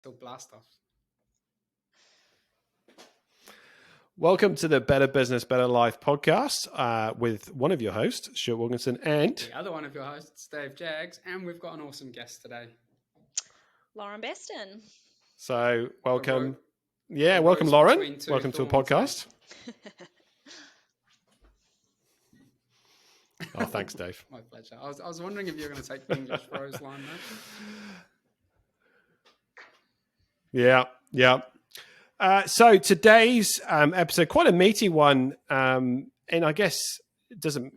Still blast off. Welcome to the Better Business, Better Life podcast with one of your hosts, Stuart Wilkinson, and the other one of your hosts, Dave Jaggs, and we've got an awesome guest today, Lauren Bastin. So welcome. The Welcome, rose Lauren. between two Welcome to a thorns, podcast. Oh, thanks, Dave. My pleasure. I was wondering if you were going to take the English rose line there. Yeah. So today's episode, quite a meaty one, and I guess it doesn't.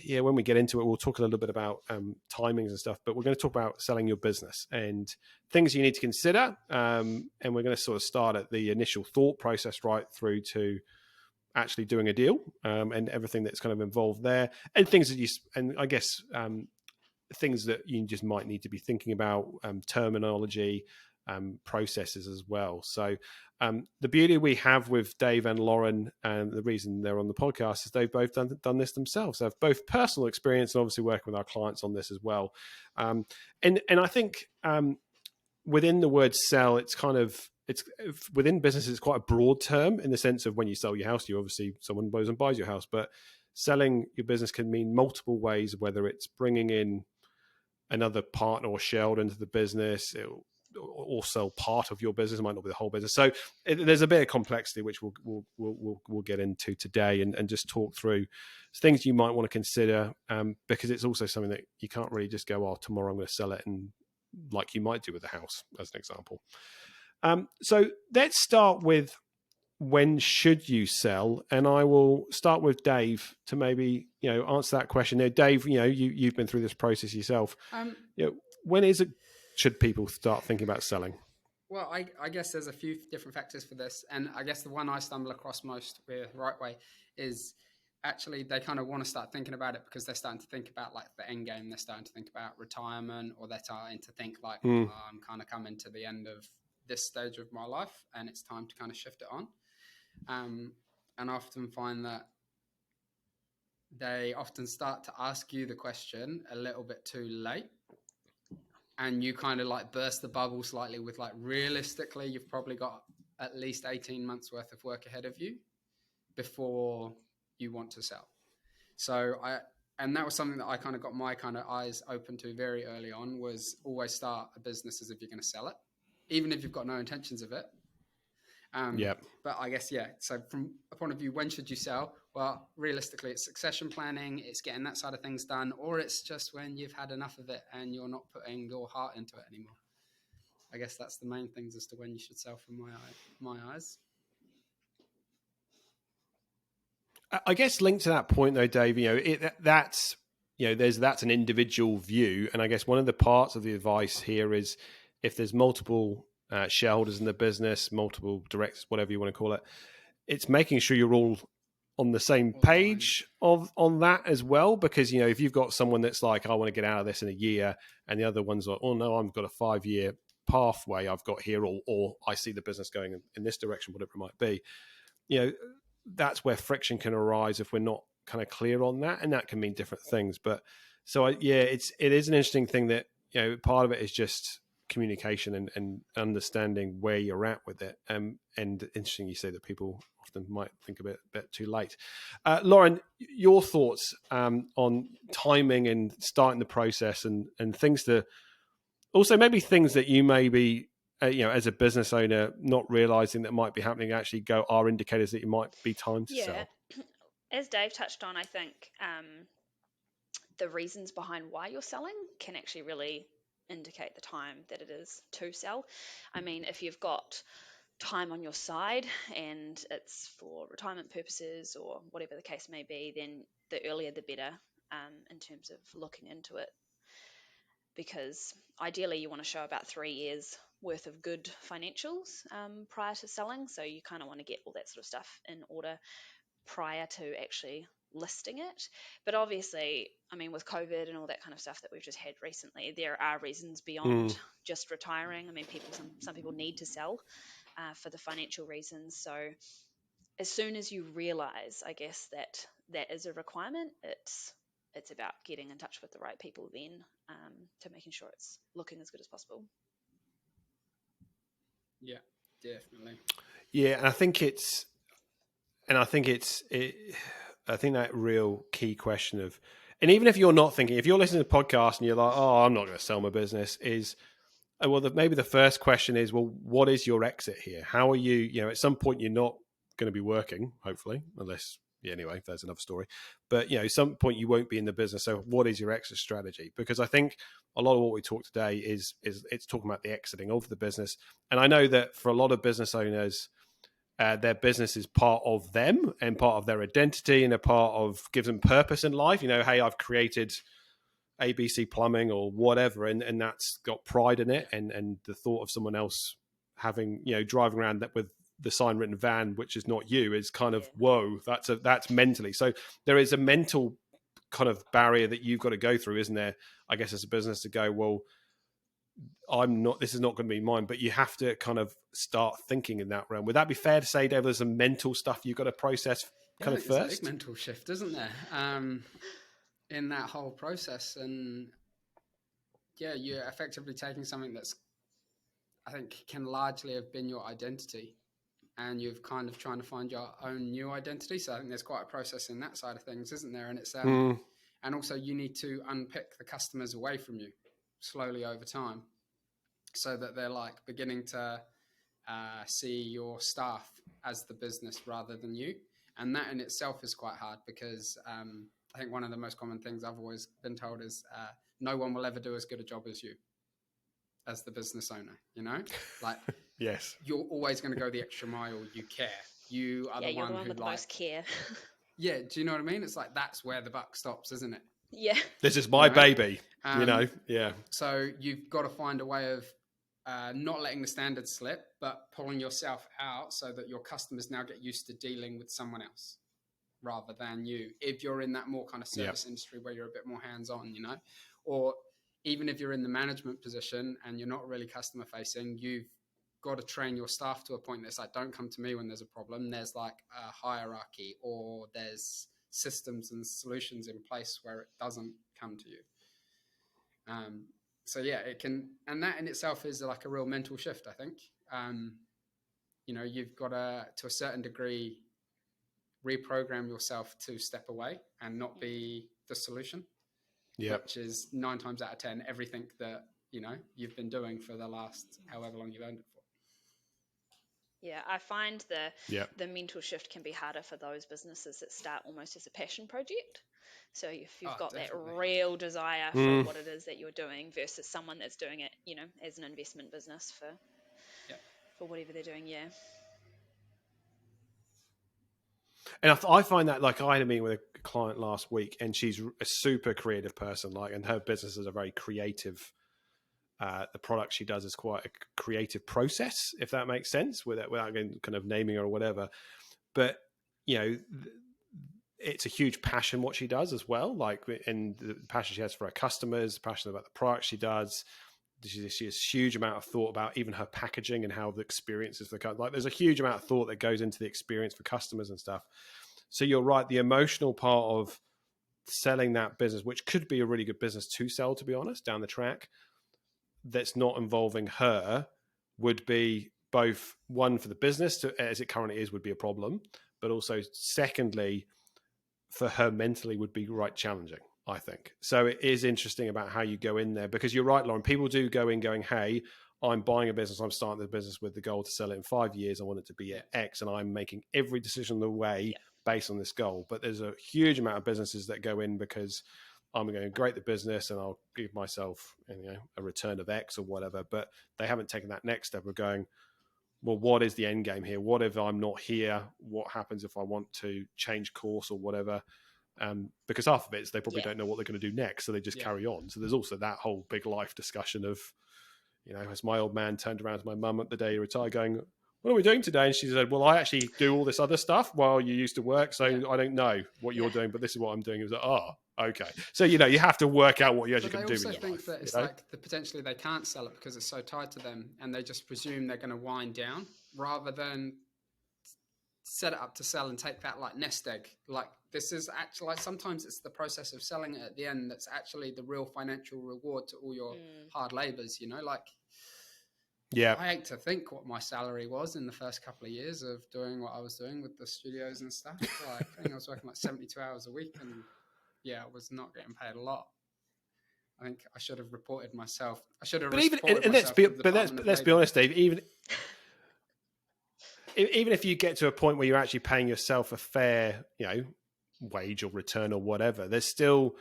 Yeah, when we get into it, we'll talk a little bit about timings and stuff. But we're going to talk about selling your business and things you need to consider. And we're going to sort of start at the initial thought process right through to actually doing a deal and everything that's kind of involved there, and things that I guess things that you just might need to be thinking about, terminology, processes as well. So the beauty we have with Dave and Lauren, and the reason they're on the podcast, is they've both done this themselves. They have both personal experience and obviously working with our clients on this as well. And I think within the word sell, it's within business, it's quite a broad term in the sense of when you sell your house, you obviously someone goes and buys your house, but selling your business can mean multiple ways, whether it's bringing in another partner or shareholder into the business, or sell part of your business. It might not be the whole business. So there's a bit of complexity, which we'll get into today and just talk through things you might want to consider, because it's also something that you can't really just go, oh, tomorrow I'm going to sell it, and like you might do with a house, as an example. So let's start with when should you sell, and I will start with Dave to maybe answer that question. Now, Dave, you've been through this process yourself. When should people start thinking about selling? Well, I guess there's a few different factors for this, and I guess the one I stumble across most with RightWay is actually they kind of want to start thinking about it because they're starting to think about like the end game. They're starting to think about retirement, or they're starting to think like, I'm kind of coming to the end of this stage of my life and it's time to kind of shift it on. And I often find that they often start to ask you the question a little bit too late, and you kind of like burst the bubble slightly with like, realistically, you've probably got at least 18 months worth of work ahead of you before you want to sell. And that was something that I kind of got my kind of eyes open to very early on, was always start a business as if you're going to sell it, even if you've got no intentions of it. But I guess, so from a point of view, when should you sell? Well, realistically, it's succession planning, it's getting that side of things done, or it's just when you've had enough of it and you're not putting your heart into it anymore. I guess that's the main things as to when you should sell from my eyes. I guess linked to that point though, Dave, that's an individual view. And I guess one of the parts of the advice here is if there's multiple shareholders in the business, multiple directors, whatever you want to call it, it's making sure you're all on the same page on that as well. Because, if you've got someone that's like, I want to get out of this in a year, and the other one's like, oh no, I've got a 5-year pathway I've got here, or I see the business going in this direction, whatever it might be, that's where friction can arise if we're not kind of clear on that. And that can mean different things. But so it is an interesting thing that, part of it is just communication and understanding where you're at with it. And interesting you say that people often might think a bit too late. Lauren, your thoughts on timing and starting the process and things to also maybe things that you may be, as a business owner, not realizing that might be happening, actually are indicators that it might be time to sell. As Dave touched on, I think the reasons behind why you're selling can actually really indicate the time that it is to sell. I mean, if you've got time on your side and it's for retirement purposes or whatever the case may be, then the earlier the better in terms of looking into it. Because ideally you want to show about 3 years worth of good financials prior to selling. So you kind of want to get all that sort of stuff in order prior to actually listing it. But obviously, I mean, with COVID and all that kind of stuff that we've just had recently, there are reasons beyond just retiring. I mean, some people need to sell for the financial reasons. So as soon as you realize, I guess, that is a requirement, it's about getting in touch with the right people then to making sure it's looking as good as possible. Yeah, definitely. Yeah, and I think I think that real key question of, and even if you're not thinking, if you're listening to the podcast and you're like, oh, I'm not going to sell my business, is, well, maybe the first question is, well, what is your exit here? How are you, at some point you're not going to be working, hopefully, unless, anyway, that's another story. But, at some point you won't be in the business. So what is your exit strategy? Because I think a lot of what we talk today is it's talking about the exiting of the business. And I know that for a lot of business owners, their business is part of them and part of their identity and a part of gives them purpose in life. Hey, I've created ABC Plumbing or whatever, and that's got pride in it. And the thought of someone else having, driving around that with the sign written van, which is not you, is kind of, whoa, that's mentally. So there is a mental kind of barrier that you've got to go through, isn't there? I guess as a business to go, well, this is not going to be mine, but you have to kind of start thinking in that realm. Would that be fair to say, Dave? There's some mental stuff you've got to process kind of first? There's a big mental shift, isn't there? In that whole process. And yeah, you're effectively taking something that's, I think, can largely have been your identity, and you've kind of trying to find your own new identity. So I think there's quite a process in that side of things, isn't there? And it's and also you need to unpick the customers away from you slowly over time, so that they're like beginning to see your staff as the business rather than you. And that in itself is quite hard, because I think one of the most common things I've always been told is no one will ever do as good a job as you, as the business owner, like yes, you're always going to go the extra mile. You care. You are the one who with the most care. Yeah. Do you know what I mean? It's like, that's where the buck stops, isn't it? Yeah. This is my baby, Yeah. So you've got to find a way of not letting the standards slip, but pulling yourself out so that your customers now get used to dealing with someone else rather than you. If you're in that more kind of service industry where you're a bit more hands-on, or even if you're in the management position and you're not really customer facing, you've got to train your staff to a point that's like, don't come to me when there's a problem. There's like a hierarchy, or there's systems and solutions in place where it doesn't come to you. So yeah, it can, and that in itself is like a real mental shift, I think. You've got to a certain degree, reprogram yourself to step away and not be the solution, which is 9 times out of 10 everything that you've been doing for the last however long you've owned it for. Yeah, I find the mental shift can be harder for those businesses that start almost as a passion project. So if you've got definitely that real desire for what it is that you're doing versus someone that's doing it, as an investment business for whatever they're doing. Yeah. And I find that, like, I had a meeting with a client last week, and she's a super creative person, and her business is a very creative. The product she does is quite a creative process, if that makes sense, without kind of naming her or whatever. But it's a huge passion what she does as well, and the passion she has for her customers, passion about the product she does. She has a huge amount of thought about even her packaging and how the experience is for the customer. There's a huge amount of thought that goes into the experience for customers and stuff. So you're right, the emotional part of selling that business, which could be a really good business to sell, to be honest, down the track, that's not involving her, would be both one for the business, as it currently is, would be a problem, but also secondly, for her mentally, would be right challenging, I think. So it is interesting about how you go in there, because you're right, Lauren, people do go in going, hey, I'm buying a business, I'm starting the business with the goal to sell it in 5 years, I want it to be at X, and I'm making every decision on the way based on this goal. But there's a huge amount of businesses that go in because I'm going to create the business and I'll give myself a return of X or whatever, but they haven't taken that next step of going, well, what is the end game here? What if I'm not here? What happens if I want to change course or whatever? Because half of it is they probably don't know what they're going to do next, so they just carry on. So there's also that whole big life discussion of, as my old man turned around to my mum at the day he retired going, what are we doing today? And she said, well, I actually do all this other stuff while you used to work, so I don't know what you're doing, but this is what I'm doing. It was like, oh, okay. So, you have to work out what you actually can do. But they also think that it's like potentially they can't sell it because it's so tied to them, and they just presume they're going to wind down rather than set it up to sell and take that like nest egg. Like, this is actually, like, sometimes it's the process of selling it at the end that's actually the real financial reward to all your hard labors, Yeah. I hate to think what my salary was in the first couple of years of doing what I was doing with the studios and stuff. Like, I think I was working like 72 hours a week, and I was not getting paid a lot. I think I should have reported myself. I should have reported myself to the Department of let's be Labour. honest, Dave. Even if you get to a point where you're actually paying yourself a fair, wage or return or whatever, there's still,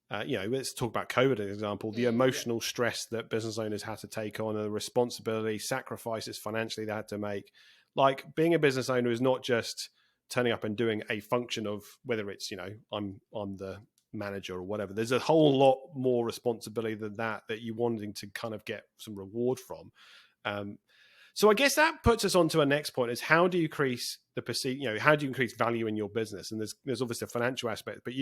let's talk about COVID as an example, the emotional stress that business owners had to take on, and the responsibility, sacrifices financially they had to make. Like, being a business owner is not just turning up and doing a function of whether it's, I'm the manager or whatever. There's a whole lot more responsibility than that you're wanting to kind of get some reward from. So I guess that puts us on to our next point: is how do you increase how do you increase value in your business? And there's obviously a financial aspect, but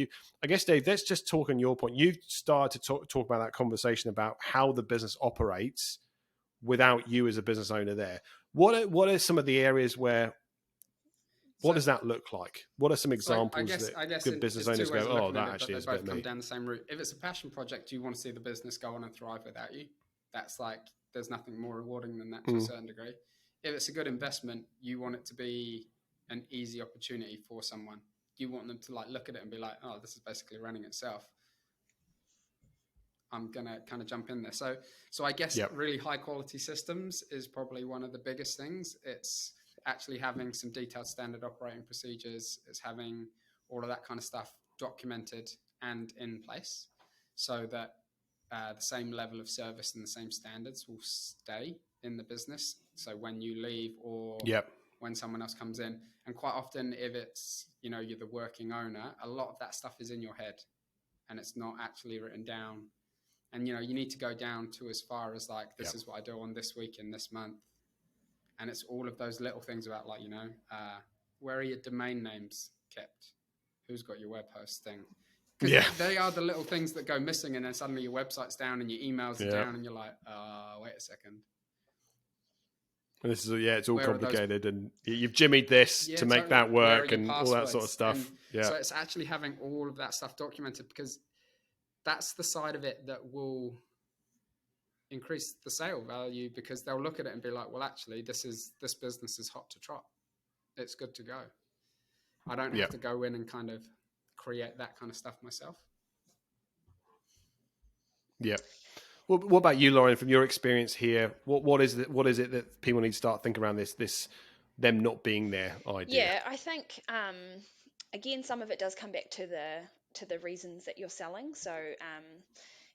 I guess, Dave, let's just talk on your point. You started to talk about that conversation about how the business operates without you as a business owner there. What are some of the areas where, what does that look like? What are some examples that good business owners go, oh, that actually is a bit me? Both come down the same route. If it's a passion project, you want to see the business go on and thrive without you. That's like, there's nothing more rewarding than that to a certain degree. If it's a good investment, you want it to be an easy opportunity for someone. You want them to like look at it and be like, oh, this is basically running itself. I'm going to kind of jump in there. So I guess really high quality systems is probably one of the biggest things. It's actually having some detailed standard operating procedures. It's having all of that kind of stuff documented and in place so that the same level of service and the same standards will stay in the business. So when you leave or when someone else comes in, and quite often if it's, you're the working owner, a lot of that stuff is in your head and it's not actually written down. And, you need to go down to as far as like, this is what I do on this week and this month. And it's all of those little things about like, where are your domain names kept? Who's got your web hosting? Because they are the little things that go missing, and then suddenly your website's down and your emails are down, and you're like, wait a second. And this is it's all complicated, and you've jimmied this to make that work, and all that sort of stuff. So it's actually having all of that stuff documented, because that's the side of it that will increase the sale value, because they'll look at it and be like, well, actually, this business is hot to trot. It's good to go. I don't have to go in and kind of create that kind of stuff myself. Yeah. Well, what about you, Lauren? From your experience here, what is it that people need to start thinking around this them not being their idea? Yeah, I think again, some of it does come back to the reasons that you're selling. So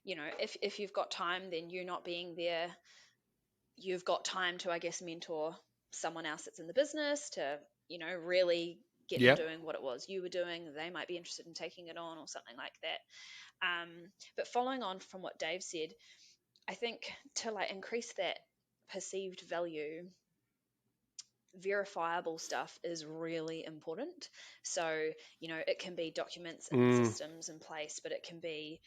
if you've got time, then you not being there, you've got time to, I guess, mentor someone else that's in the business to really get them doing what it was you were doing. They might be interested in taking it on or something like that. But following on from what Dave said, I think to like increase that perceived value, verifiable stuff is really important. So, it can be documents and systems in place, but it can be,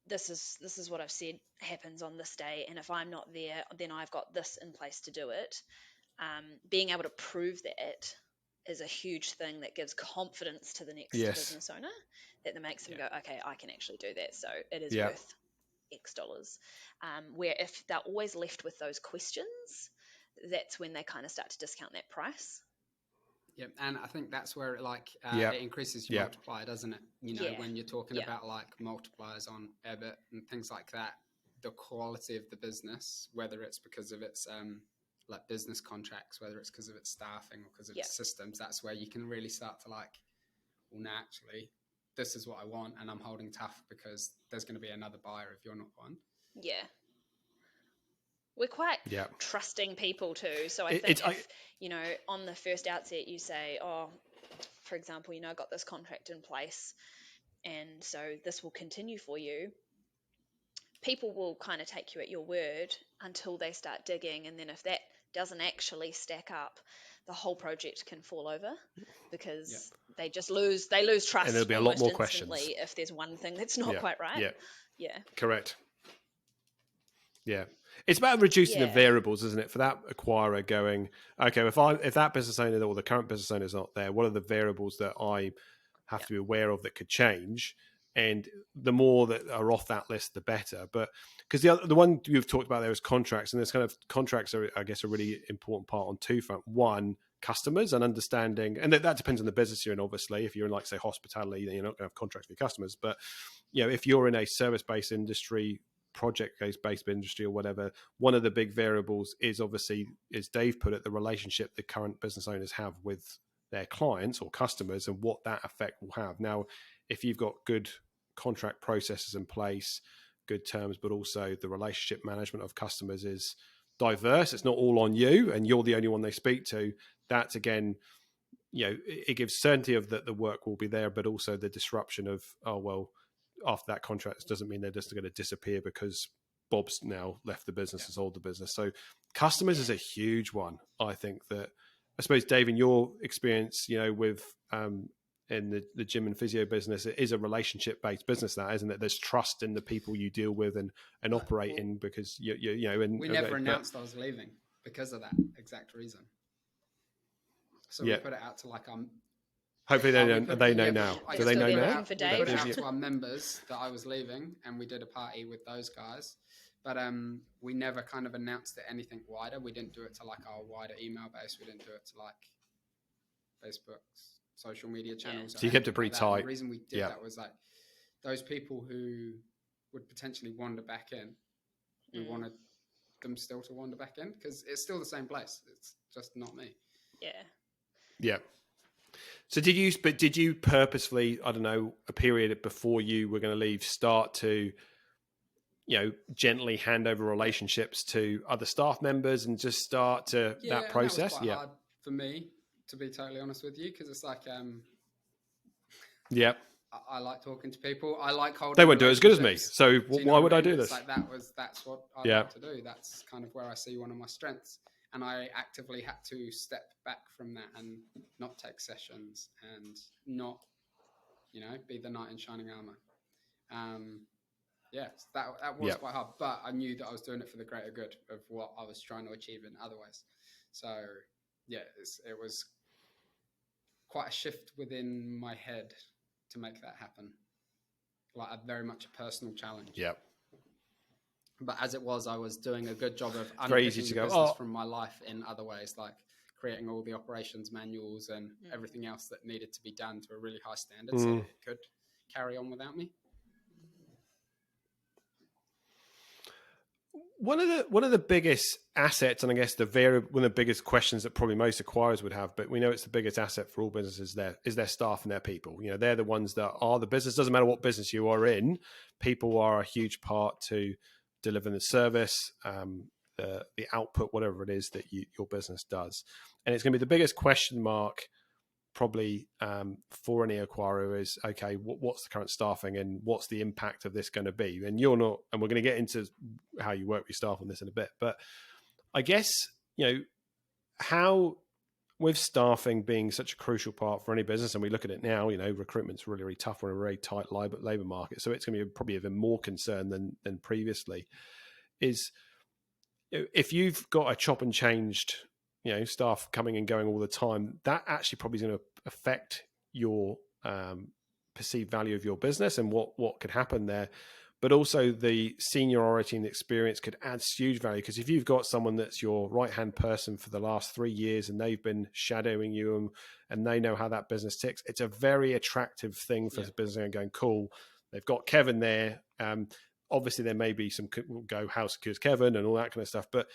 this is what I've said happens on this day, and if I'm not there, then I've got this in place to do it. Being able to prove that is a huge thing that gives confidence to the next business owner, that makes them go, okay, I can actually do that. So it is worth X dollars. Where if they're always left with those questions, that's when they kind of start to discount that price. Yeah, and I think that's where it increases your multiplier, doesn't it? When you're talking about like multipliers on EBIT and things like that, the quality of the business, whether it's because of its like business contracts, whether it's because of its staffing or because of its systems, that's where you can really start to like, well, no, actually, this is what I want, and I'm holding tough because there's going to be another buyer if you're not one. Yeah. We're quite trusting people too. So I think if, on the first outset you say, oh, for example, I got this contract in place and so this will continue for you, people will kind of take you at your word until they start digging. And then if that doesn't actually stack up, the whole project can fall over because they just lose trust. And there'll be a lot more questions if there's one thing that's not quite right. Yeah. Correct. Yeah. It's about reducing the variables, isn't it? For that acquirer going, okay, if that business owner or the current business owner is not there, what are the variables that I have to be aware of that could change? and the more that are off that list, the better. But because the one you've talked about there is contracts, and there's kind of contracts are, I guess, a really important part on two front. One, customers and understanding, and that depends on the business you're in. Obviously, if you're in, like, say, hospitality, then you're not going to have contracts for your customers. But if you're in a service-based industry, project-based industry, or whatever, one of the big variables is obviously, as Dave put it, the relationship the current business owners have with their clients or customers, and what that effect will have. Now, if you've got good contract processes in place, good terms, but also the relationship management of customers is diverse, it's not all on you and you're the only one they speak to, that's, again, it gives certainty of that the work will be there, but also the disruption of, oh, well, after that contract doesn't mean they're just going to disappear because Bob's now left the business and sold the business. So customers is a huge one. I think that, I suppose, Dave, in your experience, with in the gym and physio business, it is a relationship-based business, that, isn't it? There's trust in the people you deal with and operate in, because and we never announced I was leaving because of that exact reason. So we put it out to, like, hopefully they know now. Do they know now? For we Dave. put it out to our members that I was leaving, and we did a party with those guys. But we never kind of announced it anything wider. We didn't do it to, like, our wider email base. We didn't do it to, like, Facebook's social media channels. So you kept it pretty tight. The reason we did that was, like, those people who would potentially wander back in, we wanted them still to wander back in, because it's still the same place. It's just not me. Yeah. So did you purposefully, I don't know, a period before you were going to leave, start to, gently hand over relationships to other staff members and just start to that process? That was quite hard for me, to be totally honest with you, because it's like, I like talking to people. I like holding. They won't do it as good as me, so why would I do this? Like, that's what I like to do. That's kind of where I see one of my strengths. And I actively had to step back from that and not take sessions and not, be the knight in shining armor. That was quite hard, but I knew that I was doing it for the greater good of what I was trying to achieve in other ways. So, it was quite a shift within my head to make that happen. Like, very much a personal challenge. Yeah. But as it was, I was doing a good job of unpicking the business from my life in other ways, like creating all the operations manuals and everything else that needed to be done to a really high standard, so it could carry on without me. One of the biggest assets, and I guess one of the biggest questions that probably most acquirers would have, but we know it's the biggest asset for all businesses, is their staff and their people. They're the ones that are the business. Doesn't matter what business you are in, people are a huge part to delivering the service, the output, whatever it is that your business does. And it's going to be the biggest question mark probably for any acquirer is, okay, what's the current staffing and what's the impact of this going to be? And we're going to get into how you work with your staff on this in a bit. But I guess, how, with staffing being such a crucial part for any business, and we look at it now, recruitment's really, really tough. We're in a very tight labor market. So it's going to be probably even more concern than previously. Is, if you've got a chop and changed, staff coming and going all the time, that actually probably is going to affect your perceived value of your business and what could happen there. But also the seniority and experience could add huge value, because if you've got someone that's your right-hand person for the last 3 years and they've been shadowing you and they know how that business ticks, it's a very attractive thing for the business and going, cool, they've got Kevin there. Obviously, there may be some go, how secure is Kevin and all that kind of stuff, but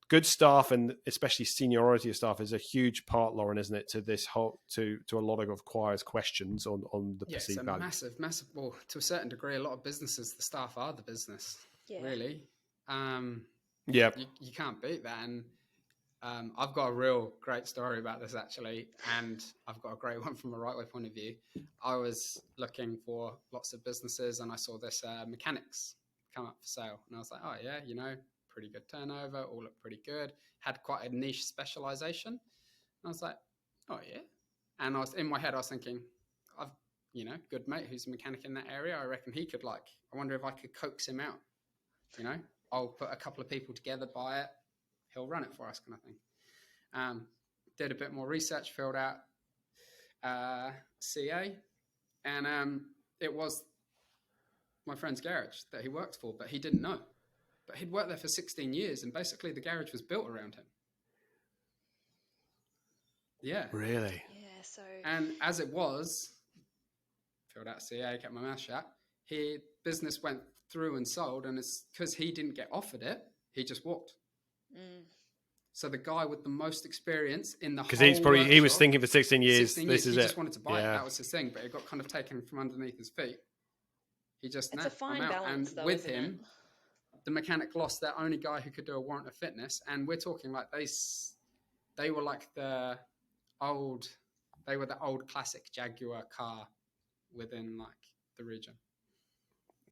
good staff, and especially seniority of staff, is a huge part, Lauren, isn't it, to this whole to a lot of acquirers' questions on the perceived value. Massive. Well, to a certain degree, a lot of businesses, the staff are the business. Really. You can't beat that. And I've got a real great story about this, actually, and I've got a great one from a RightWay point of view. I was looking for lots of businesses, and I saw this mechanics come up for sale, and I was like, oh yeah, pretty good turnover, all look pretty good, had quite a niche specialization. And I was like, oh yeah. And in my head, I was thinking, I've, good mate who's a mechanic in that area. I reckon he could, I wonder if I could coax him out. I'll put a couple of people together, buy it, he'll run it for us, kind of thing. Did a bit more research, filled out CA, and it was my friend's garage that he worked for, but he didn't know. But he'd worked there for 16 years, and basically the garage was built around him. Yeah. Really? Yeah, so And as it was, filled out CA, kept my mouth shut. Business went through and sold, and it's because he didn't get offered it, he just walked. So the guy with the most experience in the whole because he was thinking for 16 years, 16 this years, is he it. just wanted to buy it. That was his thing, but it got kind of taken from underneath his feet. He just, it's a fine balance, and though, with isn't him, it? the mechanic lost their only guy who could do a warrant of fitness, and we're talking like they were like the old classic Jaguar car within like the region.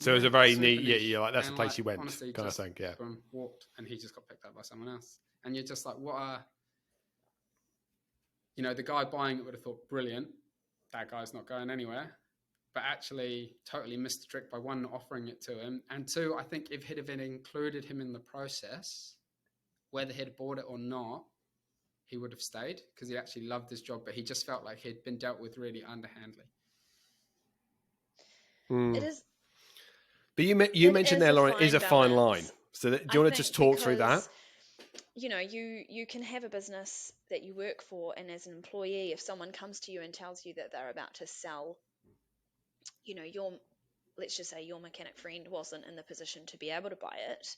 So it was a very super neat, niche. yeah, like that's the And, place like, you went, honestly, kind of just thing. Yeah. walked, and he just got picked up by someone else. And you're just like, the guy buying it would have thought, brilliant, that guy's not going anywhere. But actually totally missed the trick by one, not offering it to him. And two, I think if he'd have included him in the process, whether he'd bought it or not, he would have stayed because he actually loved his job, but he just felt like he'd been dealt with really underhandly. It is. But you mentioned there, Lauren, is a fine line. So do you want to just talk through that? You can have a business that you work for, and as an employee, if someone comes to you and tells you that they're about to sell, let's just say your mechanic friend wasn't in the position to be able to buy it.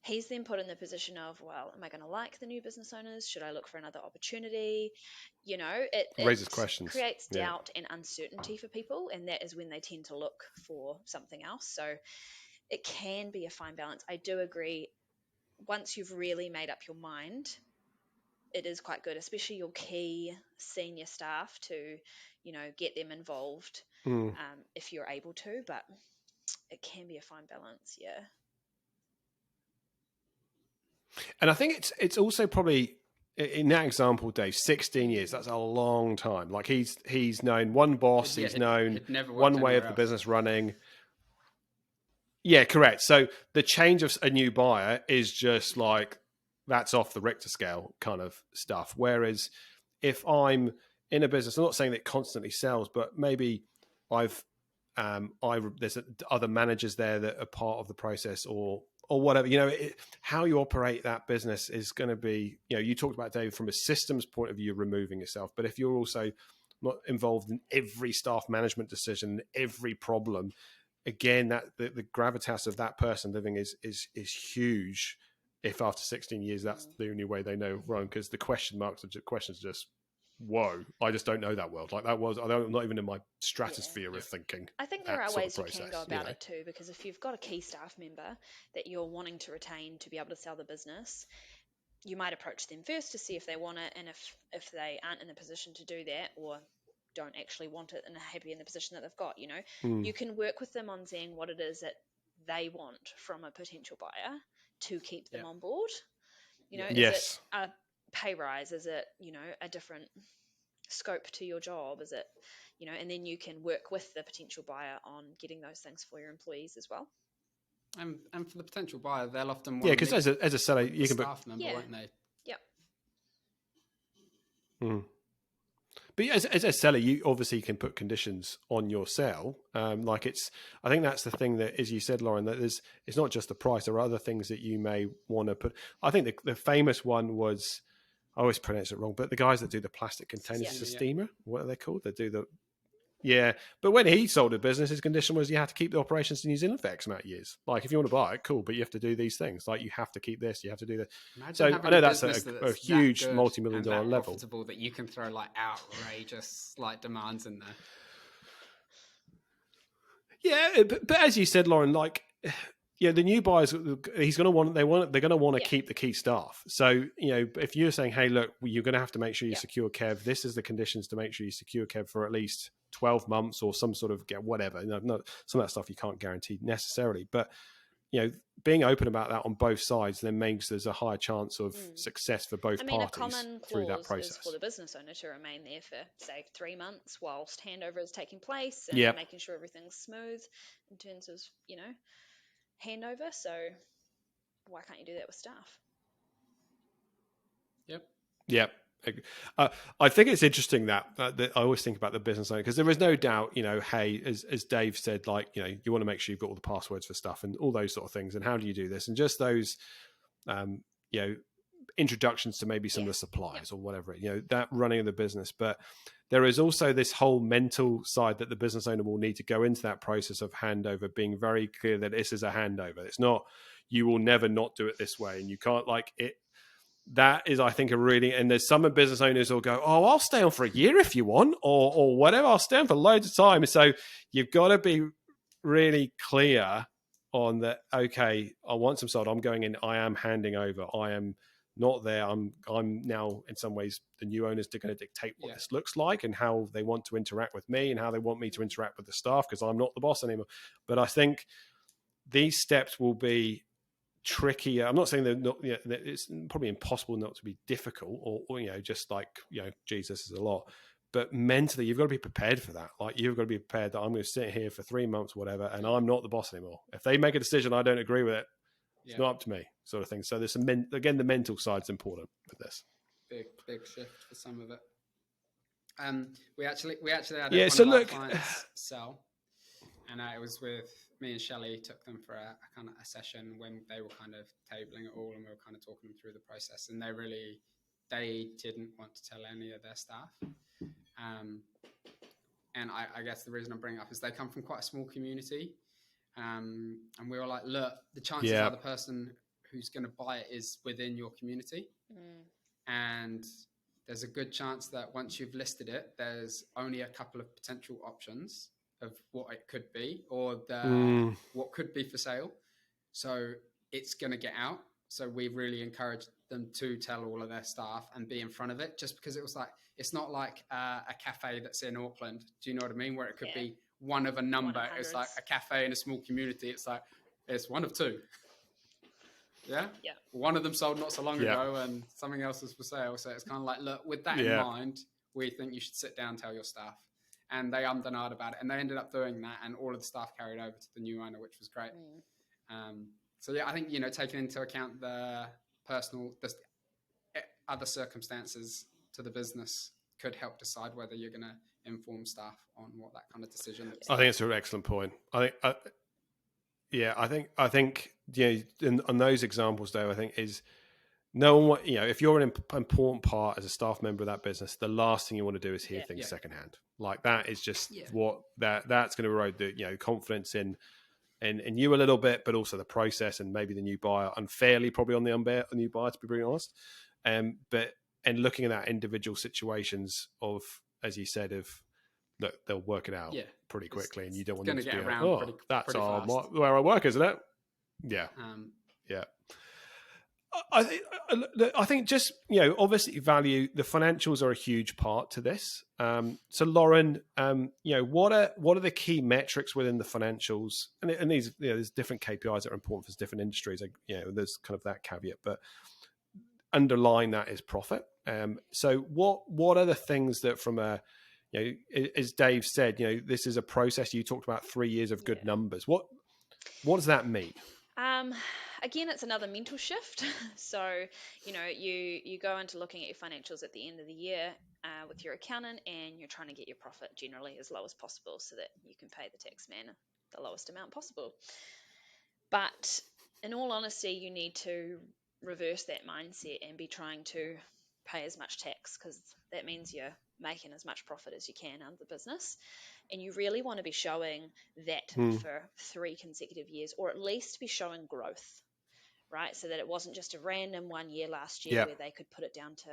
He's then put in the position of, well, am I going to like the new business owners? Should I look for another opportunity? It Raises questions. Creates doubt and uncertainty for people, and that is when they tend to look for something else. So it can be a fine balance. I do agree. Once you've really made up your mind, it is quite good, especially your key senior staff, to, get them involved if you're able to. But it can be a fine balance, yeah. And I think it's also probably, in that example, Dave, 16 years, that's a long time. Like he's known one boss, he's known one way of the business running. Yeah, correct. So the change of a new buyer is just like, that's off the Richter scale kind of stuff. Whereas if I'm in a business, I'm not saying that it constantly sells, but maybe there's other managers there that are part of the process or whatever, how you operate that business is going to be, you talked about, Dave, from a systems point of view, removing yourself. But if you're also not involved in every staff management decision, every problem, again, that the gravitas of that person living is huge. If after 16 years, that's the only way they know run, because the questions are just, whoa, I just don't know that world. Like I'm not even in my stratosphere of thinking. I think there are ways you can go about it too, because if you've got a key staff member that you're wanting to retain to be able to sell the business, you might approach them first to see if they want it, and if they aren't in a position to do that or don't actually want it and are happy in the position that they've got, you can work with them on seeing what it is that they want from a potential buyer to keep them on board. Is it a pay rise? Is it, a different scope to your job? Is it, and then you can work with the potential buyer on getting those things for your employees as well. And for the potential buyer, they'll often want because as a seller, you can staff member, won't they? Yep. But as a seller, you obviously can put conditions on your sale. I think that's the thing that, as you said, Lauren, that it's not just the price. There are other things that you may want to put. I think the famous one was, I always pronounce it wrong, but the guys that do the plastic containers to steamer, what are they called? They do the... Yeah, but when he sold a business, his condition was you have to keep the operations in New Zealand for X amount of years. Like, if you want to buy it, cool, but you have to do these things. Like, you have to keep this, you have to do that. So I know that's a huge multi-million-dollar level. Profitable that you can throw like outrageous like demands in there. Yeah, but as you said, Lauren, like, the new buyers, they're going to want to keep the key staff. So, if you're saying, hey, look, you're going to have to make sure you secure Kev. This is the conditions to make sure you secure Kev for at least 12 months or some sort of whatever. Not some of that stuff you can't guarantee necessarily, but being open about that on both sides then makes there's a higher chance of success for both parties a common through that clause process. is for the business owner to remain there for, say, 3 months whilst handover is taking place and making sure everything's smooth in terms of, handover. So why can't you do that with staff? Yep. Yep. I think it's interesting that I always think about the business owner, because there is no doubt, hey, as Dave said, like, you want to make sure you've got all the passwords for stuff and all those sort of things. And how do you do this? And just those, introductions to maybe some of the suppliers or whatever, that running of the business. But there is also this whole mental side that the business owner will need to go into that process of handover, being very clear that this is a handover. It's not, you will never not do it this way. And you can't like it. That is, I think, and there's some business owners will go, oh, I'll stay on for a year if you want, or whatever. I'll stay on for loads of time. So you've got to be really clear on that. Okay, I want some sort. I'm going in. I am handing over. I am not there. I'm now in some ways the new owners are going to dictate what this looks like and how they want to interact with me and how they want me to interact with the staff, because I'm not the boss anymore. But I think these steps will be trickier. I'm not saying that it's probably impossible not to be difficult or just like, Jesus is a lot, but mentally you've got to be prepared for that. Like, you've got to be prepared that I'm going to sit here for 3 months, whatever, and I'm not the boss anymore. If they make a decision, I don't agree with it. It's not up to me, sort of thing. So there's again, the mental side's important with this. Big shift for some of it. We actually had one of our clients sell, and it was with me and Shelley. Took them for a kind of a session when they were kind of tabling it all, and we were kind of talking them through the process. And they didn't want to tell any of their staff. And I guess the reason I'm bringing it up is they come from quite a small community. And we were like, look, the chances are the person who's going to buy it is within your community. And there's a good chance that once you've listed it, there's only a couple of potential options of what it could be, or what could be for sale. So it's going to get out. So we really encouraged them to tell all of their staff and be in front of it, just because it was like, it's not like a cafe that's in Auckland. Do you know what I mean? Where it could be one of a number. It's like a cafe in a small community. It's like, it's one of two. Yeah. One of them sold not so long ago, and something else is for sale. So it's kind of like, look, with that in mind, we think you should sit down and tell your staff. And they ummed and ahed about it, and they ended up doing that, and all of the staff carried over to the new owner, which was great. So yeah, I think, taking into account the personal, other circumstances to the business could help decide whether you're going to inform staff on what that kind of decision looks like. I think it's an excellent point. I think on those examples, though, I think is no one, if you're an important part as a staff member of that business, the last thing you want to do is hear things secondhand. Like, that is just what that's going to erode the confidence in you a little bit, but also the process and maybe the new buyer unfairly, probably on the new buyer, to be brutally honest. And looking at that individual situations of, as you said, look, they'll work it out pretty quickly, and you don't want them to be like, that's where I work, isn't it? Yeah. I think just, obviously the financials are a huge part to this. So Lauren, what are the key metrics within the financials? And these, there's different KPIs that are important for different industries. There's kind of that caveat, but underlying that is profit. So what are the things that from a, as Dave said, this is a process. You talked about 3 years of good numbers. What does that mean? Again, it's another mental shift. So, you go into looking at your financials at the end of the year with your accountant, and you're trying to get your profit generally as low as possible so that you can pay the tax man the lowest amount possible. But in all honesty, you need to reverse that mindset and be trying to pay as much tax, because that means you're making as much profit as you can out of the business. And you really want to be showing that for 3 consecutive years, or at least be showing growth, right? So that it wasn't just a random 1 year last year where they could put it down to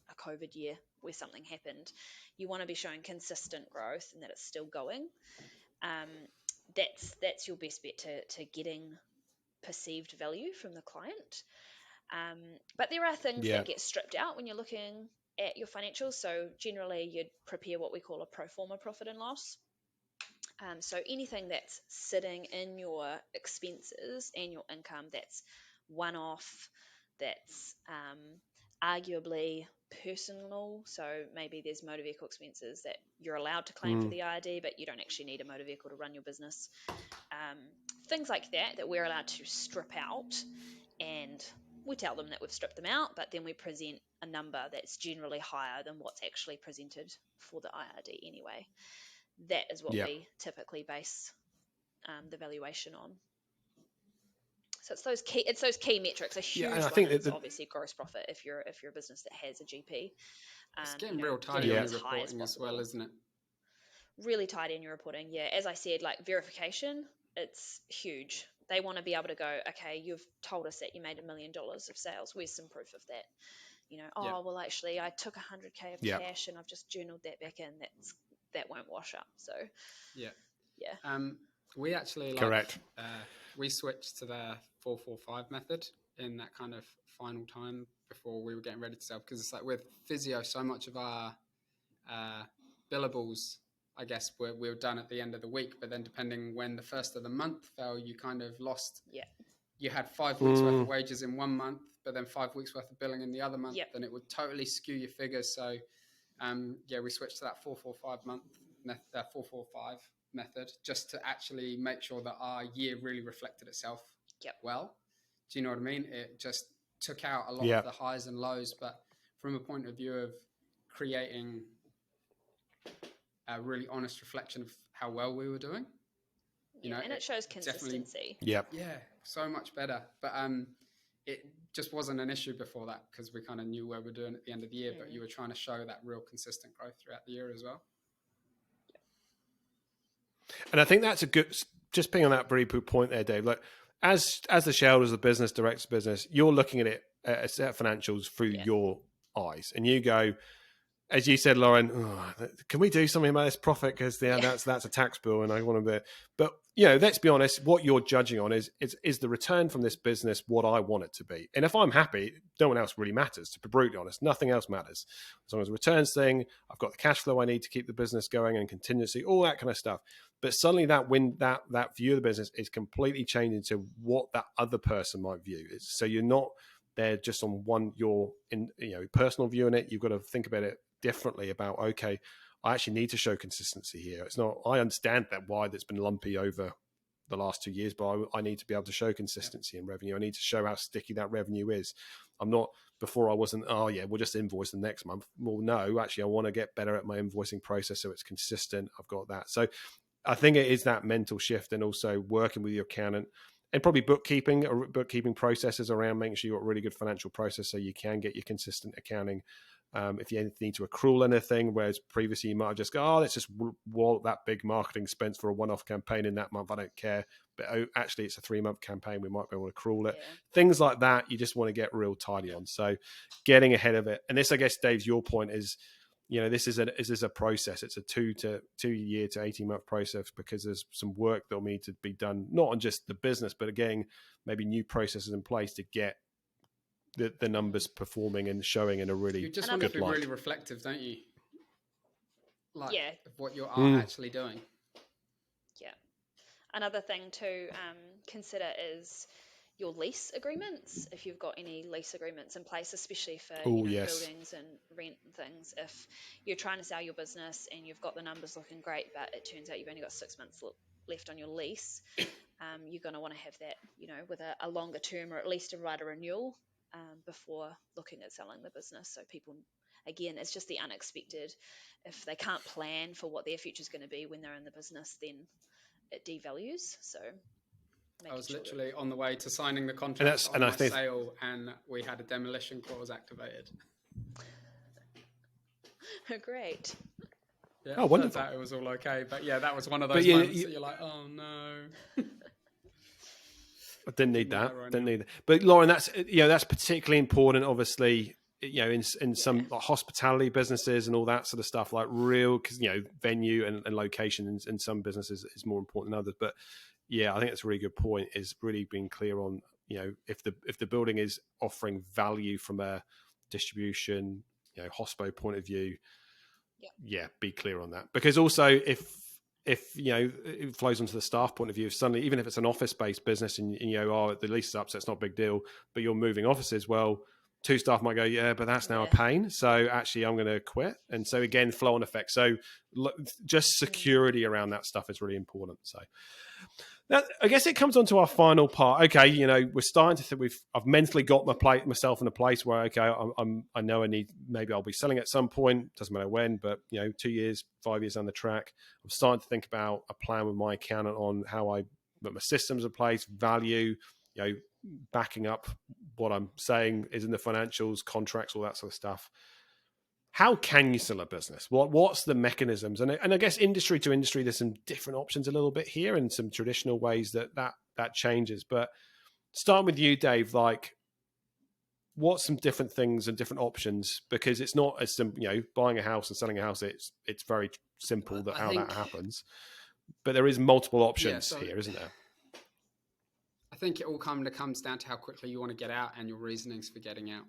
a COVID year where something happened. You want to be showing consistent growth and that it's still going. That's your best bet to getting perceived value from the client. But there are things that get stripped out when you're looking at your financials. So generally you'd prepare what we call a pro forma profit and loss. So anything that's sitting in your expenses and your income that's one-off, that's arguably personal. So maybe there's motor vehicle expenses that you're allowed to claim for the ID, but you don't actually need a motor vehicle to run your business. Things like that we're allowed to strip out and we tell them that we've stripped them out, but then we present a number that's generally higher than what's actually presented for the IRD anyway. That is what we typically base the valuation on. So it's those key metrics. A huge and I one think is obviously gross profit if you're a business that has a GP. It's getting real tidy on your reporting as well, isn't it? Really tidy in your reporting. Yeah, as I said, like verification, it's huge. They want to be able to go, okay, you've told us that you made $1 million of sales. Where's some proof of that? Well, actually, I took 100K of cash and I've just journaled that back in. That won't wash up. So yeah. We actually correct. We switched to the 4-4-5 method in that kind of final time before we were getting ready to sell, because it's like with physio, so much of our billables, I guess, were done at the end of the week, but then depending when the first of the month fell, you kind of lost. You had 5 weeks worth of wages in 1 month, but then 5 weeks worth of billing in the other month, then it would totally skew your figures. So we switched to that 4-4-5 method just to actually make sure that our year really reflected itself well. Do you know what I mean? It just took out a lot of the highs and lows, but from a point of view of creating a really honest reflection of how well we were doing, and it shows consistency. Yeah, so much better. But it just wasn't an issue before that because we kind of knew where we're doing at the end of the year, but you were trying to show that real consistent growth throughout the year as well. And I think that's a good, just being on that very good point there, Dave. Like, as the shareholders of the business, director of business, you're looking at it, a set of financials through your eyes, and you go, as you said, Lauren, can we do something about this profit? Because that's a tax bill, and I want to be. But let's be honest. What you're judging on is the return from this business what I want it to be. And if I'm happy, no one else really matters. To be brutally honest, nothing else matters. As long as the returns thing, I've got the cash flow I need to keep the business going and contingency, all that kind of stuff. But suddenly that view of the business is completely changing to what that other person might view. So you're not there just on your personal view in it. You've got to think about it differently about, okay, I actually need to show consistency here. It's not, I understand that why that's been lumpy over the last 2 years, but I need to be able to show consistency in revenue. I need to show how sticky that revenue is. I'm not, before I wasn't, we'll just invoice the next month. Well, no, actually I want to get better at my invoicing process so it's consistent. I've got that. So I think it is that mental shift, and also working with your accountant and probably bookkeeping processes around making sure you've got a really good financial process so you can get your consistent accounting. If you need to accrue anything, whereas previously you might have just go, let's just wallet that big marketing expense for a one-off campaign in that month. I don't care. But actually, it's a 3-month campaign. We might be able to accrue it. Things like that, you just want to get real tidy on. So getting ahead of it. And this, I guess, Dave, your point is, this is a process. It's a 2 year to 18-month process because there's some work that'll need to be done, not on just the business, but again, maybe new processes in place to get the numbers performing and showing in a really you just good want to be light. really reflective, don't you? Of what you are actually doing. Yeah. Another thing to consider is your lease agreements. If you've got any lease agreements in place, especially for buildings and rent and things. If you're trying to sell your business and you've got the numbers looking great, but it turns out you've only got 6 months left on your lease, you're going to want to have that, with a longer term, or at least write a renewal before looking at selling the business. So people, again, it's just the unexpected. If they can't plan for what their future is going to be when they're in the business, then it devalues. So I was literally on the way to signing the contract on my sale, and we had a demolition clause activated. Great. Yeah, oh, wonderful. It was all okay, but that was one of those moments that you're like, oh no. I didn't need that. But Lauren, that's particularly important, obviously, in some like hospitality businesses and all that sort of stuff, like real, because venue and location in some businesses is more important than others. But I think that's a really good point, is really being clear on, if the building is offering value from a distribution, hospo point of view, be clear on that. Because also if it flows onto the staff point of view, if suddenly, even if it's an office-based business and the lease is up, so it's not a big deal, but you're moving offices, well, 2 staff might go, but that's now a pain. So actually I'm going to quit. And so again, flow on effect. So just security around that stuff is really important. So Now, I guess it comes on to our final part. Okay, you know, we're starting to think I've mentally got myself in a place where, okay, I know maybe I'll be selling at some point. Doesn't matter when, but, you know, 2 years, 5 years on the track. I'm starting to think about a plan with my accountant on how I put my systems in place, value, you know, backing up what I'm saying is in the financials, contracts, all that sort of stuff. How can you sell a business? What's the mechanisms? And I guess industry to industry, there's some different options a little bit here and some traditional ways that changes. But starting with you, Dave, like what's some different things and different options? Because it's not as simple, you know, buying a house and selling a house. It's very simple that happens. But there is multiple options here, isn't there? I think it all kind of comes down to how quickly you want to get out and your reasonings for getting out.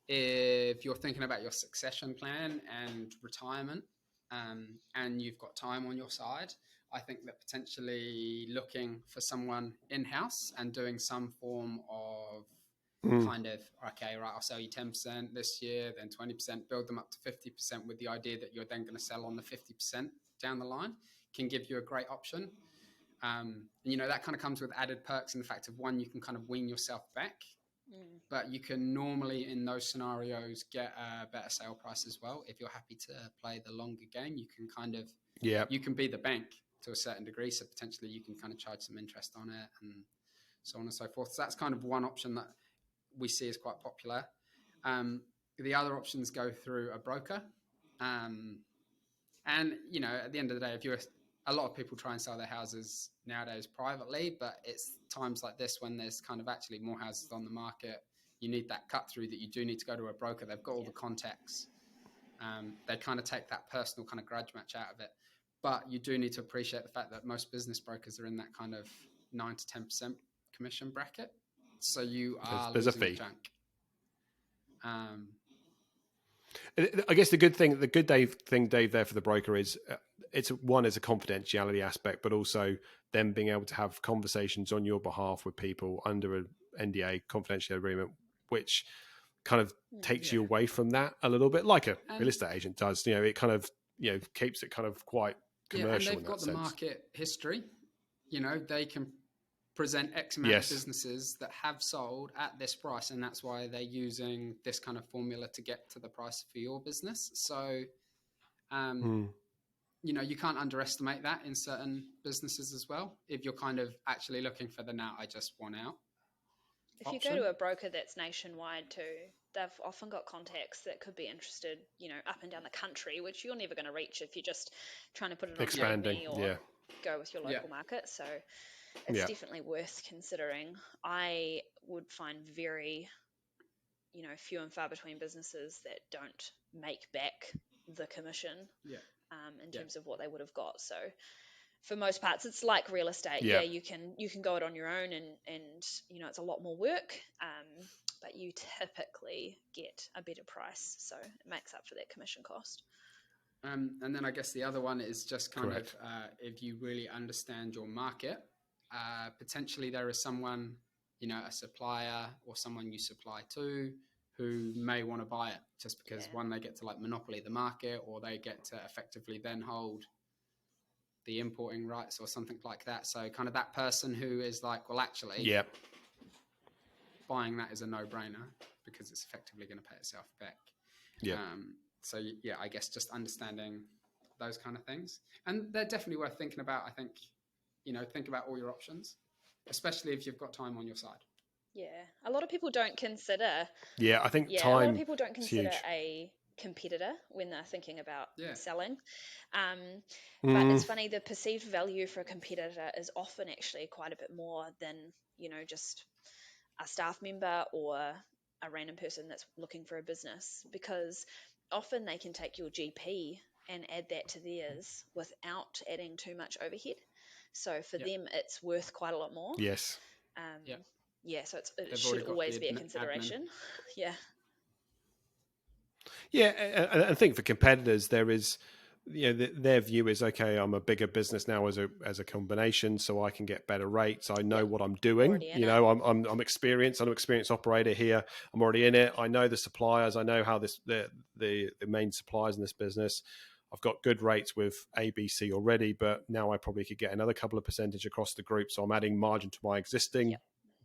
If you're thinking about your succession plan and retirement, and you've got time on your side, I think that potentially looking for someone in-house and doing some form of kind of, okay, right, I'll sell you 10% this year, then 20%, build them up to 50% with the idea that you're then going to sell on the 50% down the line can give you a great option. And, you know, that kind of comes with added perks in the fact of one, you can kind of wean yourself back. But you can normally, in those scenarios, get a better sale price as well. If you're happy to play the longer game, you can kind of, you can be the bank to a certain degree. So potentially you can kind of charge some interest on it and so on and so forth. So that's kind of one option that we see is quite popular. The other options go through a broker. And, you know, at the end of the day, a lot of people try and sell their houses nowadays privately, but it's times like this when there's kind of actually more houses on the market. You need that cut through that you do need to go to a broker. They've got all the contacts. They kind of take that personal kind of grudge match out of it. But you do need to appreciate the fact that most business brokers are in that kind of 9 to 10% commission bracket. So you are there's losing a fee. a chunk. I guess the good thing, Dave, there for the broker is it's a confidentiality aspect, but also them being able to have conversations on your behalf with people under an NDA confidential agreement, which kind of takes you away from that a little bit, like a real estate agent does. You know, it kind of, you know, keeps it kind of quite commercial. And they've got the market history. You know, they can present X amount of businesses that have sold at this price, and that's why they're using this kind of formula to get to the price for your business. So, you know, you can't underestimate that in certain businesses as well. If you're kind of actually looking for the now, I just want out. If you go to a broker that's nationwide too, they've often got contacts that could be interested, you know, up and down the country, which you're never going to reach if you're just trying to put it on expanding or go with your local market. So it's definitely worth considering. I would find very, you know, few and far between businesses that don't make back the commission in terms of what they would have got. So for most parts, it's like real estate. You can go it on your own and you know, it's a lot more work, but you typically get a better price. So it makes up for that commission cost. And then I guess the other one is just kind of if you really understand your market, potentially there is someone, you know, a supplier or someone you supply to who may want to buy it just because one, they get to like monopoly the market, or they get to effectively then hold the importing rights or something like that. So kind of that person who is like, well, actually, buying that is a no-brainer because it's effectively going to pay itself back. So yeah, I guess just understanding those kind of things, and they're definitely worth thinking about. I think, you know, think about all your options, especially if you've got time on your side. Yeah, a lot of people don't consider. I think time. A lot of people don't consider a competitor when they're thinking about selling. But it's funny, the perceived value for a competitor is often actually quite a bit more than, you know, just a staff member or a random person that's looking for a business, because often they can take your GP and add that to theirs without adding too much overhead. So for them, it's worth quite a lot more. Yes. So it should always be a consideration. I think for competitors, there is, you know, their view is, okay, I'm a bigger business now as a combination, so I can get better rates. I know what I'm doing. You know, I'm experienced. I'm an experienced operator here. I'm already in it. I know the suppliers. I know how the main suppliers in this business. I've got good rates with ABC already, but now I probably could get another couple of percentage across the group. So I'm adding margin to my existing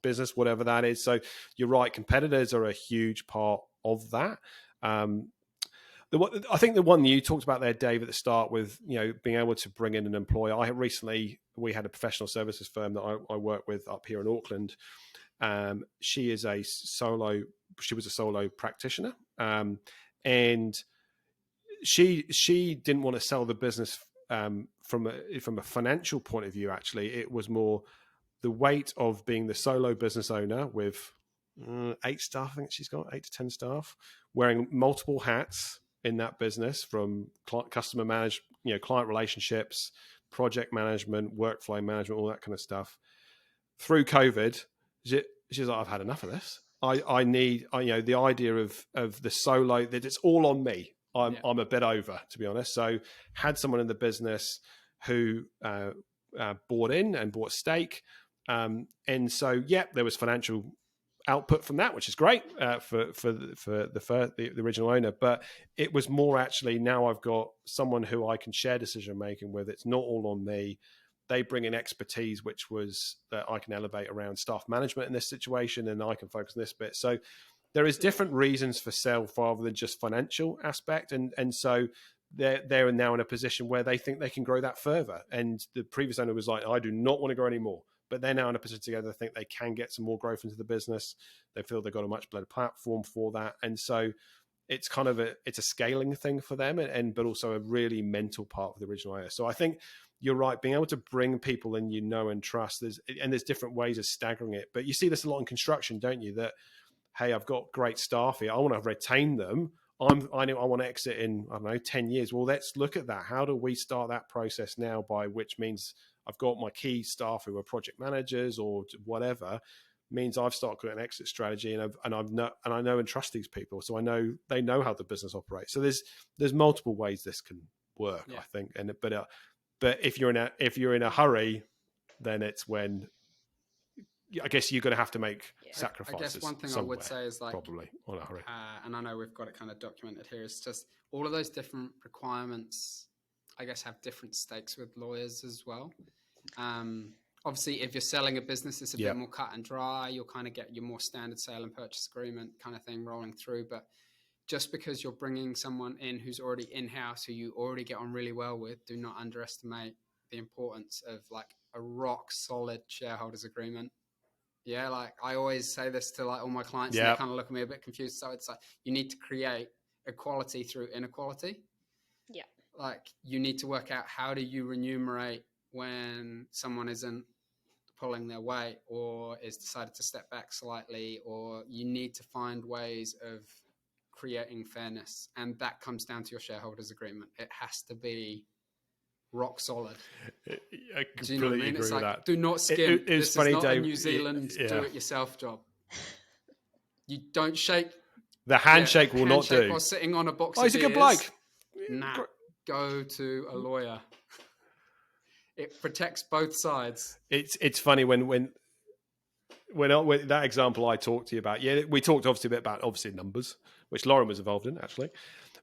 business, whatever that is. So you're right. Competitors are a huge part of that. I think the one you talked about there, Dave, at the start with, being able to bring in an employer. We had a professional services firm that I work with up here in Auckland. She was a solo practitioner. And she didn't want to sell the business from a financial point of view. Actually, it was more the weight of being the solo business owner with 8 staff. I think she's got 8 to 10 staff, wearing multiple hats in that business, from customer management, client relationships, project management, workflow management, all that kind of stuff. Through COVID, she's like, I've had enough of this. I need, the idea of the solo, that it's all on me. I'm a bit over, to be honest. So had someone in the business who bought in and bought stake. And so, there was financial output from that, which is great for the original owner. But it was more actually, now I've got someone who I can share decision making with. It's not all on me. They bring in expertise, which was that I can elevate around staff management in this situation, and I can focus on this bit. So there is different reasons for sale rather than just financial aspect. And so they're now in a position where they think they can grow that further. And the previous owner was like, I do not want to grow anymore. But they're now in a position together to think they can get some more growth into the business. They feel they've got a much better platform for that. And so it's kind of a scaling thing for them, but also a really mental part of the original owner. So I think you're right, being able to bring people in and trust. There's different ways of staggering it. But you see this a lot in construction, don't you? That, hey, I've got great staff here. I want to retain them. I want to exit in, 10 years. Well, let's look at that. How do we start that process now, by which means I've got my key staff who are project managers or whatever, means I've started an exit strategy, and I know and trust these people. So I know they know how the business operates. So there's multiple ways this can work, I think. But if you're in a hurry, then it's when, I guess, you're going to have to make sacrifices. I guess one thing I would say is, probably on a hurry. And I know we've got it kind of documented here. It's just all of those different requirements, I guess, have different stakes with lawyers as well. Obviously, if you're selling a business, it's a bit more cut and dry. You'll kind of get your more standard sale and purchase agreement kind of thing rolling through. But just because you're bringing someone in who's already in-house, who you already get on really well with, do not underestimate the importance of a rock solid shareholders agreement. Yeah, I always say this to all my clients, and they kind of look at me a bit confused. So it's you need to create equality through inequality. Yeah. You need to work out, how do you remunerate when someone isn't pulling their weight or is decided to step back slightly, or you need to find ways of creating fairness. And that comes down to your shareholders agreement. It has to be rock solid. I completely agree with that. Do not skim. It's funny, is not Dave, a New Zealand do-it-yourself job. You don't shake. The handshake will not do. While sitting on a box of he's a good bloke. Nah, go to a lawyer. It protects both sides. It's funny when that example I talked to you about. Yeah, we talked obviously a bit about numbers, which Lauren was involved in actually.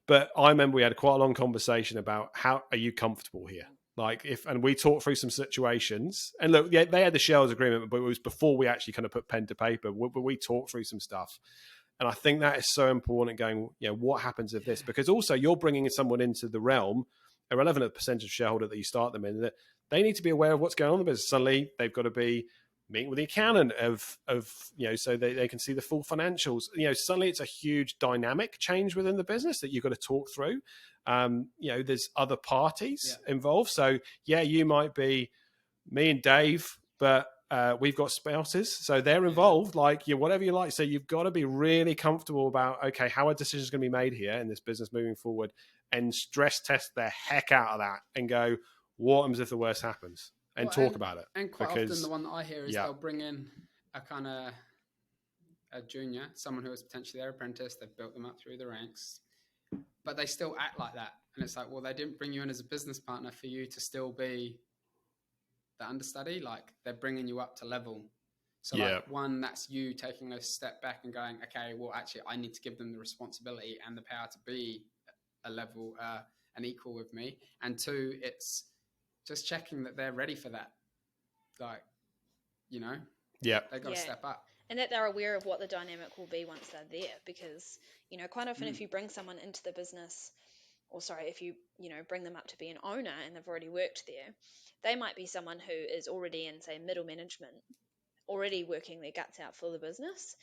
But I remember we had quite a long conversation about, how are you comfortable here? And we talked through some situations, and look, they had the shareholders agreement, but it was before we actually kind of put pen to paper. We talked through some stuff. And I think that is so important, going, what happens if this? Because also you're bringing someone into the realm, irrelevant of the percentage of shareholder that you start them in, that they need to be aware of what's going on in the business. Suddenly they've got to be meeting with the accountant so they can see the full financials. Suddenly it's a huge dynamic change within the business that you've got to talk through. There's other parties involved. So you might be me and Dave, but we've got spouses, so they're involved. Whatever you like. So you've got to be really comfortable about, okay, how are decisions going to be made here in this business moving forward, and stress test the heck out of that and go, what happens if the worst happens? And talk about it. And quite often the one that I hear is they'll bring in a junior, someone who was potentially their apprentice. They've built them up through the ranks, but they still act like that. And it's well, they didn't bring you in as a business partner for you to still be the understudy. They're bringing you up to level. So one, that's you taking a step back and going, okay, well, actually I need to give them the responsibility and the power to be a level, an equal with me. And two, it's just checking that they're ready for that. Like, you know, Yeah. they got to step up. And that they're aware of what the dynamic will be once they're there, because, you know, quite often if you bring someone into the business, or sorry, if you, you know, bring them up to be an owner and they've already worked there, they might be someone who is already in, say, middle management, already working their guts out for the business.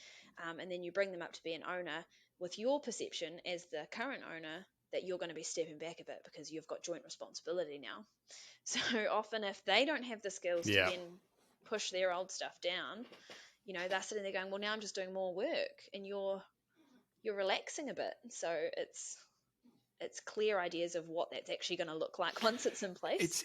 And then you bring them up to be an owner with your perception as the current owner that you're going to be stepping back a bit because you've got joint responsibility now. So often if they don't have the skills to then push their old stuff down, you know, they're sitting there going, well, now I'm just doing more work, and you're relaxing a bit. So it's clear ideas of what that's actually going to look like once it's in place.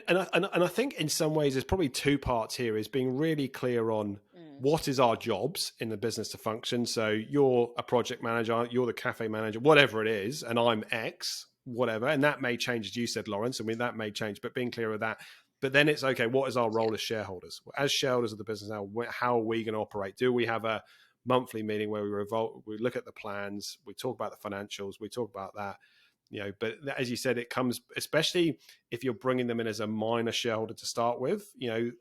And I think in some ways there's probably two parts here, is being really clear on what is our jobs in the business to function. So you're a project manager, you're the cafe manager, whatever it is, and I'm X, whatever. And that may change, as you said, Lawrence. I mean, that may change, but being clear with that. But then it's, okay, what is our role as shareholders? As shareholders of the business now, how are we going to operate? Do we have a monthly meeting where we look at the plans, we talk about the financials, we talk about that? You know, but as you said, it comes, especially if you're bringing them in as a minor shareholder to start with, you know,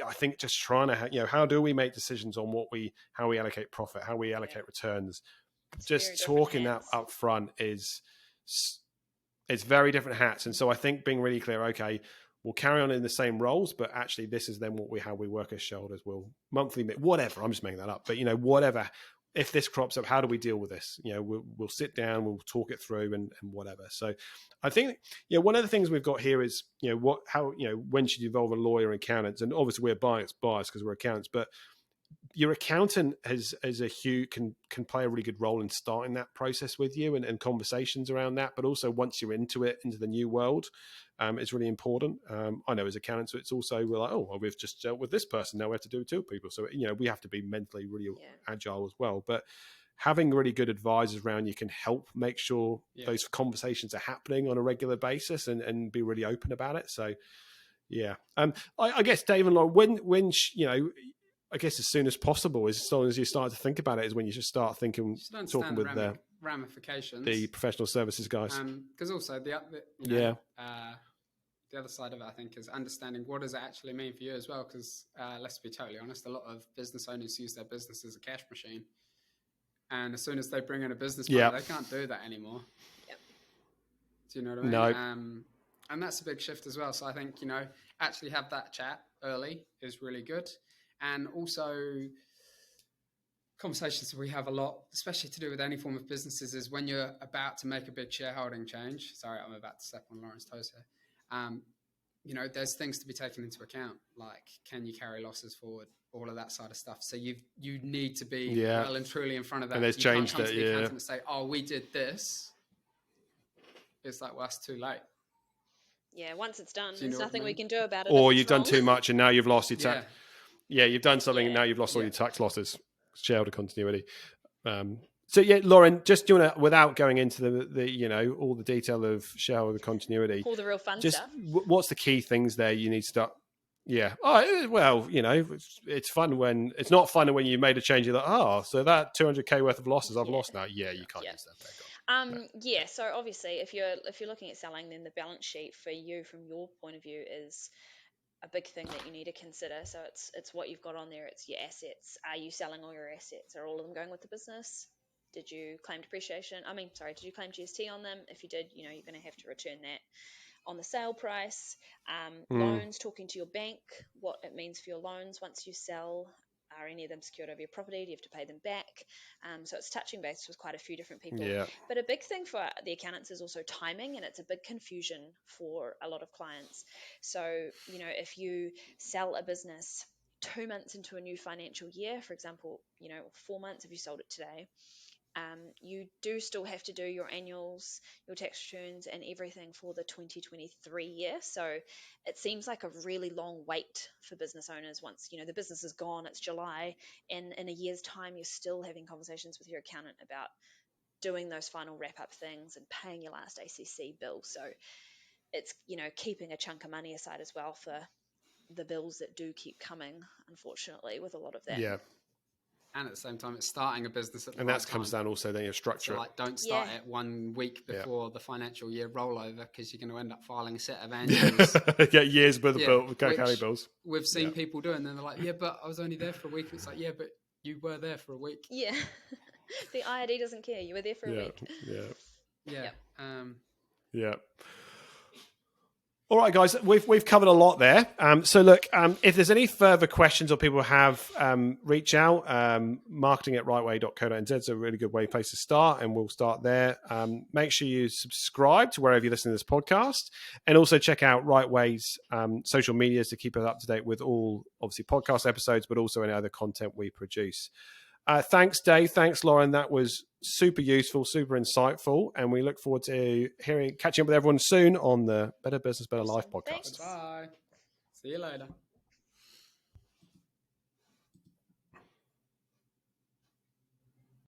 I think just trying to, you know, how do we make decisions on how we allocate profit, how we allocate returns? It's just talking that up front it's very different hats. And so I think being really clear, okay, we'll carry on in the same roles, but actually this is then how we work as shareholders. We'll monthly, whatever, I'm just making that up, but, you know, whatever. If this crops up, how do we deal with this? You know, we'll sit down, we'll talk it through and whatever. So I think, you know, one of the things we've got here is, you know, when should you involve a lawyer and accountants? And obviously we're biased because we're accountants, but your accountant can play a really good role in starting that process with you and conversations around that. But also once you're into the new world, it's really important. I know as accountants, it's also, we're like, oh, well, we've just dealt with this person. Now we have to do it with two people. So, you know, we have to be mentally really agile as well. But having really good advisors around you can help make sure those conversations are happening on a regular basis and be really open about it. So, yeah. I guess, Dave and Laura, when you know, I guess as soon as possible, as soon as you start to think about it, is when you should start thinking, talking with the ramifications, the professional services guys. Because also the other side of it, I think, is understanding what does it actually mean for you as well. Because let's be totally honest, a lot of business owners use their business as a cash machine, and as soon as they bring in a business partner, they can't do that anymore. Yep. Do you know what I mean? No. And that's a big shift as well. So I think, you know, actually have that chat early is really good. And also conversations we have a lot, especially to do with any form of businesses, is when you're about to make a big shareholding change. Sorry, I'm about to step on Lauren's toes here. You know, there's things to be taken into account, like can you carry losses forward, all of that side of stuff. So you need to be well and truly in front of that. And there's changed that, and say, oh, we did this. It's like, well, that's too late. Yeah, once it's done, there's nothing we can do about it. Or you've done too much and now you've lost your tax. Yeah, you've done something and now you've lost all your tax losses. Shareholder continuity. So yeah, Lauren, just doing it without going into the you know, all the detail of shareholder continuity. All the real fun just stuff. What's the key things there you need to start? Yeah. Oh, well, you know, it's fun when it's not fun when you made a change. You're like, so that 200K worth of losses I've lost now. Yeah, you can't use that back on. Yeah. So obviously, if you're looking at selling, then the balance sheet for you, from your point of view, is a big thing that you need to consider. So it's what you've got on there. It's your assets. Are you selling all your assets? Are all of them going with the business? Did you claim depreciation? Did you claim GST on them? If you did, you know, you're going to have to return that on the sale price. Loans, talking to your bank, what it means for your loans once you sell. Are any of them secured over your property? Do you have to pay them back? So it's touching base with quite a few different people. Yeah. But a big thing for the accountants is also timing, and it's a big confusion for a lot of clients. So, you know, if you sell a business 2 months into a new financial year, for example, you know, 4 months if you sold it today, you do still have to do your annuals, your tax returns, and everything for the 2023 year. So it seems like a really long wait for business owners. Once, you know, the business is gone, it's July, and in a year's time, you're still having conversations with your accountant about doing those final wrap-up things and paying your last ACC bill. So it's, you know, keeping a chunk of money aside as well for the bills that do keep coming, unfortunately, with a lot of that. Yeah. And at the same time, it's starting a business at the And right that comes time. down also then your structure. So, like, don't start Yeah. it 1 week before the financial year rollover, because you're going to end up filing a set of Yeah. annuals. Get years worth of Yeah, bill, carry which bills. we've seen Yeah. people do, and then they're like, "Yeah, but I was only there for a week." It's like, "Yeah, but you were there for a week." Yeah. The IRD doesn't care. You were there for a Yeah. week. Yeah. Yeah. Yep. Yeah. All right, guys, we've covered a lot there. So look, if there's any further questions or people have, reach out. Marketing@rightway.co.nz is a really good place to start, and we'll start there. Make sure you subscribe to wherever you listen to this podcast, and also check out RightWay's social medias to keep us up to date with all, obviously, podcast episodes, but also any other content we produce. Thanks, Dave. Thanks, Lauren. That was super useful, super insightful, and we look forward to catching up with everyone soon on the Better Business, Better Life Awesome. podcast. Thanks. Bye. See you later.